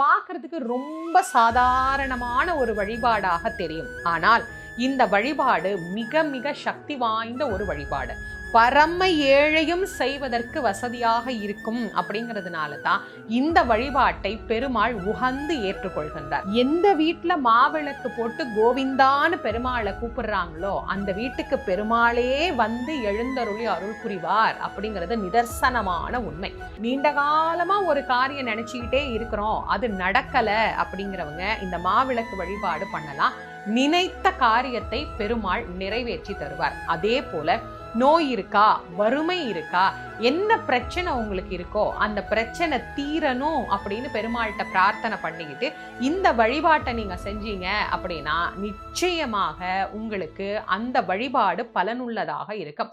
பார்க்கறதுக்கு ரொம்ப சாதாரணமான ஒரு வழிபாடாக தெரியும். ஆனால் இந்த வழிபாடு மிக மிக சக்தி வாய்ந்த ஒரு வழிபாடு. பரம ஏழையும் செய்வதற்கு வசதியாக இருக்கும் அப்படிங்கிறதுனால தான் இந்த வழிபாட்டை பெருமாள் உகந்து ஏற்றுக்கொள்கின்றார். எந்த வீட்டுல மாவிளக்கு போட்டு கோவிந்தான்னு பெருமாளை கூப்பிடுறாங்களோ அந்த வீட்டுக்கு பெருமாளே வந்து எழுந்தருளி அருள் புரிவார் அப்படிங்கிறது நிதர்சனமான உண்மை. நீண்ட காலமா ஒரு காரியம் நினைச்சுக்கிட்டே இருக்கிறோம், அது நடக்கல அப்படிங்கிறவங்க இந்த மாவிளக்கு வழிபாடு பண்ணலாம். நினைத்த காரியத்தை பெருமாள் நிறைவேற்றி தருவார். அதே போல நோய் இருக்கா, வறுமை இருக்கா, என்ன பிரச்சனை உங்களுக்கு இருக்கோ அந்த பிரச்சனை தீரணும் அப்படின்னு பெருமாள்கிட்ட பிரார்த்தனை பண்ணிக்கிட்டு இந்த வழிபாட்டை நீங்க செஞ்சீங்க அப்படின்னா நிச்சயமாக உங்களுக்கு அந்த வழிபாடு பலனுள்ளதாக இருக்கும்.